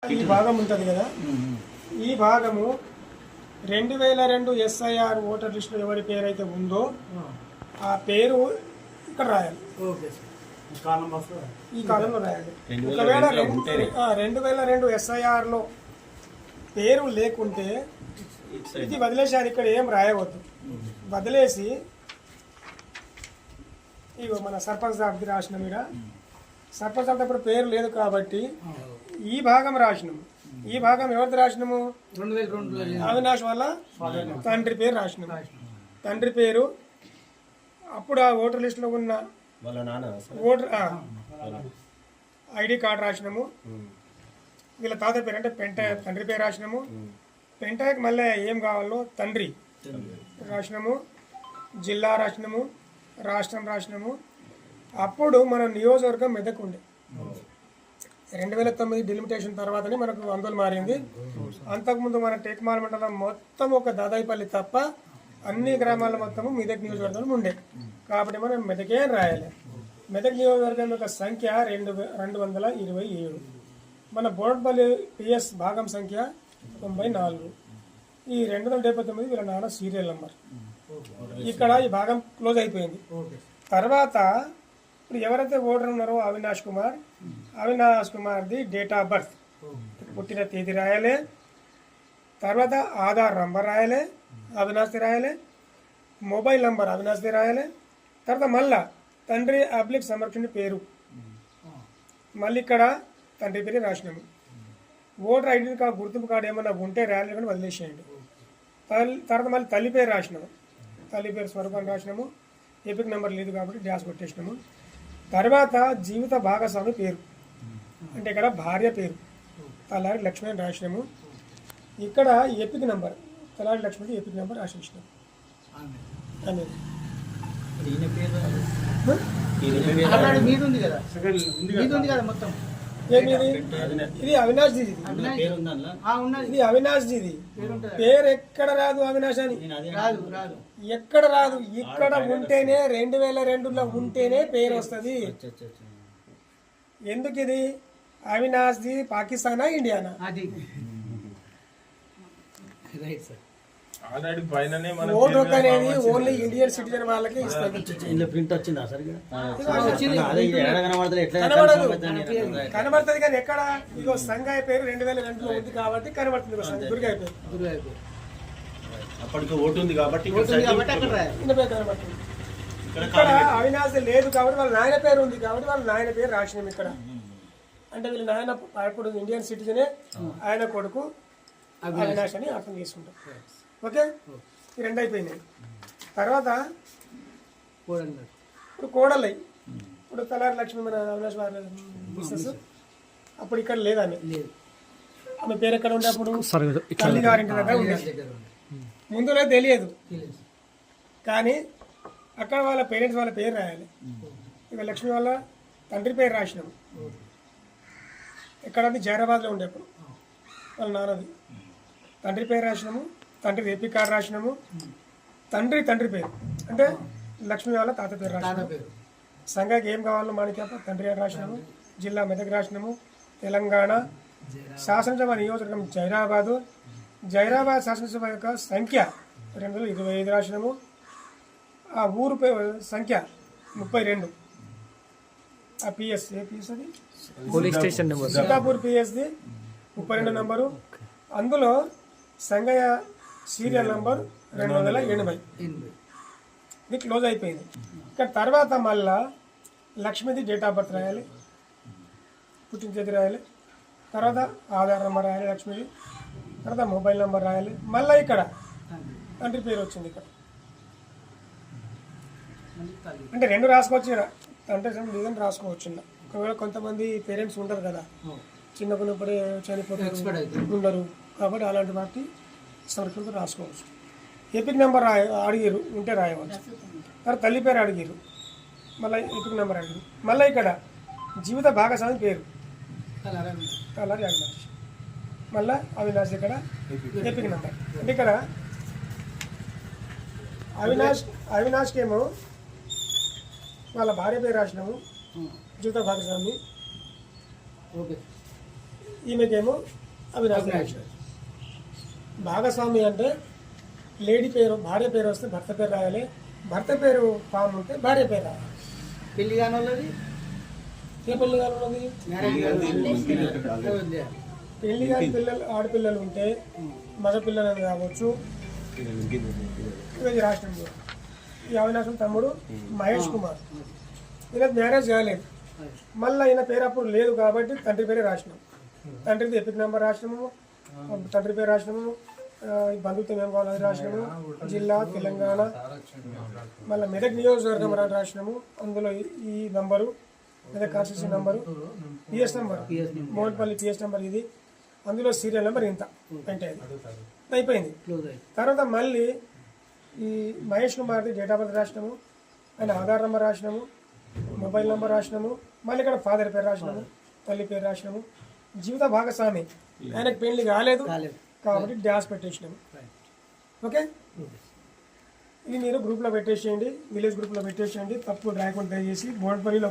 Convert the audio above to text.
ఈ భాగం ఉంటుంది కదా, ఈ భాగము 2002 ఎస్ఐఆర్ ఓటర్ లిస్టులో ఎవరి పేరు అయితే ఉందో ఆ పేరు ఇక్కడ రాయాలి. ఈ కాలంలో రాయాలి. ఒకవేళ 2002 ఎస్ఐఆర్లో పేరు లేకుంటే ఇది వదిలేసారు, ఇక్కడ ఏం రాయవద్దు. వదిలేసి ఇగో మన సర్పంచ్ అభ్యర్థి రాసినాం. ఇక్కడ సర్పంచ్ అప్పుడు పేరు లేదు కాబట్టి ఈ భాగం రాసినాము. ఈ భాగం ఎవరిది రాసినాము? అవినాష్ వాళ్ళ తండ్రి పేరు రాసినాము. తండ్రి పేరు అప్పుడు ఆ ఓటర్ లిస్ట్ లో ఉన్న ఓటర్ ఐడి కార్డు రాసినాము. వీళ్ళ తాత పేరు అంటే పెంటయ్య తండ్రి పేరు రాసినాము. పెంటయ్యకి మళ్ళీ ఏం కావాలో తండ్రి రాసినాము, జిల్లా రాసినాము, రాష్ట్రం రాసినాము. అప్పుడు మన నియోజకవర్గం మెదక్ ఉండే. 2009 డిలిమిటేషన్ తర్వాతనే మనకు ఆందోళన మారింది. అంతకుముందు మన టేక్మాల్ మండలం మొత్తం ఒక దాదాయిపల్లి తప్ప అన్ని గ్రామాల మొత్తము మెదక్ నియోజకవర్గం ఉండే. కాబట్టి మనం మెదకే రాయాలి. మెదక్ నియోజకవర్గం యొక్క సంఖ్య 227. మన బోర్డ్పల్లి పిఎస్ భాగం సంఖ్య 94. ఈ 279 వీళ్ళ నాన్న సీరియల్ నంబర్. ఇక్కడ ఈ భాగం క్లోజ్ అయిపోయింది. తర్వాత ఇప్పుడు ఎవరైతే ఓటర్ ఉన్నారో అవినాష్ కుమార్ది డేట్ ఆఫ్ బర్త్, పుట్టిన తేదీ రాయాలి. తర్వాత ఆధార్ నంబర్ రాయాలి, అవినాష్ది రాయాలి. మొబైల్ నంబర్ అవినాష్ది రాయాలి. తర్వాత మళ్ళా తండ్రి అబ్లిక్ సంరక్షణ పేరు, మళ్ళీ ఇక్కడ తండ్రి పేరు రాసినాము. ఓటర్ ఐడెంటిటీ కార్డు గుర్తింపు కార్డు ఏమన్నా ఉంటే రాయాలి కానీ వదిలేసేయండి. తర్వాత మళ్ళీ తల్లి పేరు రాసినాము. తల్లి పేరు స్వరూపాన్ని రాసినాము. ఎపిక్ నెంబర్ లేదు కాబట్టి డ్యాష్ కొట్టేసినాము. తర్వాత జీవిత భాగస్వామి పేరు అంటే ఇక్కడ భార్య పేరు తలారి లక్ష్మి అని రాసినాము. ఇక్కడ ఎపిక్ నెంబర్ తలారి లక్ష్మికి ఎపిక్ నెంబర్ రాసేసినాము. ఇది అవినాష్ జీది. ఇది అవినాష్ జీది పేరు ఎక్కడ రాదు అవినాష్ అని ఎక్కడ రాదు. ఇక్కడ ఉంటేనే 2002లో ఉంటేనే పేరు వస్తుంది. ఎందుకు ఇది అవినాష్ జీ పాకిస్తానా ఇండియానా? ఓటు అనేది ఓన్లీ ఇండియన్ సిటిజన్ వాళ్ళకి ఇస్తుంది. కనబడుతుంది కానీ ఎక్కడ? ఇగో సంఘాయ పేరు 2002లో ఉంది కాబట్టి కనబడుతుంది. దుర్గాయ పేరు అప్పటికి ఓటు ఉంది కాబట్టి ఇక్కడ అవినాష్ లేదు కాబట్టి వాళ్ళ నాయన పేరు ఉంది కాబట్టి వాళ్ళ నాయన పేరు రాసినాం ఇక్కడ. అంటే వీళ్ళ నాయన ఇప్పుడు ఇండియన్ సిటిజనే, ఆయన కొడుకు అవినాష్ అని అర్థం చేసుకుంటాం. ఓకే, ఈ రెండు అయిపోయినాయి. తర్వాత ఇప్పుడు కోడలై ఇప్పుడు తలారి లక్ష్మి మన అవినాష్ వారి బిజినెస్ అప్పుడు ఇక్కడ లేదు. ఆమె పేరు ఎక్కడ ఉండే? అప్పుడు తల్లి గారింటి దగ్గర ఉండేది. ముందులో తెలియదు కానీ అక్కడ వాళ్ళ పేరెంట్స్ వాళ్ళ పేరు రాయాలి. ఇక లక్ష్మి వాళ్ళ తండ్రి పేరు రాసినాము. ఎక్కడది జైరాబాద్లో ఉండేప్పుడు వాళ్ళ నాన్నది తండ్రి పేరు రాసినాము. తండ్రి రేపీ కార్డు రాసినాము. తండ్రి పేరు అంటే లక్ష్మి వాళ్ళ తాత పేరు రాసినాము. సంఘాకి ఏం కావాలో మాణిక్యప్ప తండ్రి గారు రాసినాము. జిల్లా మెదక్ రాసినాము. తెలంగాణ శాసనసభ నియోజకవర్గం జైరాబాద్ శాసనసభ యొక్క సంఖ్య 225 రాసినాము. ఆ ఊరు సంఖ్య 32. ఆ పిఎస్ ఏ పిఎస్ అది పోలీస్ స్టేషన్ సీతాపూర్ పిఎస్ది 32 నంబరు. అందులో సంగయ్య సీరియల్ నంబర్ 280. ఇది క్లోజ్ అయిపోయింది. ఇక్కడ తర్వాత మళ్ళా లక్ష్మిది డేట్ ఆఫ్ బర్త్ రాయాలి, పుట్టిన తేదీ రాయాలి. తర్వాత ఆధార్ నెంబర్ రాయాలి లక్ష్మిది. తర్వాత మొబైల్ నెంబర్ రాయాలి. మళ్ళీ ఇక్కడ తండ్రి పేరు వచ్చింది. ఇక్కడ అంటే 2 రాసుకోవచ్చు. తండ్రి లేదని రాసుకోవచ్చు. ఒకవేళ కొంతమంది పేరెంట్స్ ఉంటారు కదా, చిన్నప్పుడే చనిపోతారు ఉండరు కాబట్టి అలాంటి వాటి సంరక్షణతో రాసుకోవచ్చు. ఎపిక్ నెంబర్ అడిగారు ఉంటే రాయవచ్చు. తర్వాత తల్లి పేరు అడిగారు, మళ్ళీ ఎపిక్ నెంబర్ అడిగారు. మళ్ళీ ఇక్కడ జీవిత భాగస్వామి పేరు తలారి అవినాష్. మళ్ళీ అవినాష్ ఇక్కడ ఎపిక్ నెంబర్. అంటే ఇక్కడ అవినాష్కి ఏమో వాళ్ళ భార్య పేరు రాసినాము, జీవిత భాగస్వామి. ఈమెకేమో అవినాష్. భాగస్వామి అంటే లేడీ పేరు, భార్య పేరు వస్తే భర్త పేరు రాయాలి, భర్త పేరు ఫామ్ ఉంటే భార్య పేరు రాయాలి. పెళ్లి కాని వాళ్ళది ఏ పెళ్లి కానున్నది? పెళ్లి కాని పిల్లలు, ఆడపిల్లలు ఉంటే మగ పిల్లలని కావచ్చు. ఇది రాష్ట్రంలో ఈ అవినాశం తమ్ముడు మహేష్ కుమార్, ఈయనకు మ్యారేజ్ కాలేదు. మళ్ళీ ఈయన పేరు అప్పుడు లేదు కాబట్టి తండ్రి పేరే రాసినాం. తండ్రిది ఎపిక్ నెంబర్ రాసినాము, తండ్రి పేరు రాసినాము, బంధుత్వం ఏం కావాలి అది రాసినాము, జిల్లా తెలంగాణ, మళ్ళీ మెదక్ నియోజకవర్గం అని రాసినాము. అందులో ఈ number Medak constitution number, PS number, Mohanpalli PS number ఇది, అందులో సీరియల్ నెంబర్ ఇంత అంటే అయిపోయింది. తర్వాత మళ్ళీ ఈ మహేష్ కుమార్ది డేట్ ఆఫ్ బర్త్ రాసినాము, ఆయన ఆధార్ నెంబర్ రాసినాము, మొబైల్ నెంబర్ రాసినాము, మళ్ళీ ఇక్కడ ఫాదర్ పేరు రాసినాము, తల్లి పేరు రాసినాము. జీవిత భాగస్వామి ఆయనకు పెళ్లి కాలేదు కాబట్టి డాష్ పెట్టేసినాము. ఓకే, ఇది మీరు గ్రూప్లో పెట్టేసేయండి, విలేజ్ గ్రూప్లో పెట్టేసేయండి. తప్పు రాయకుండా దయచేసి బోర్డుపల్లిలో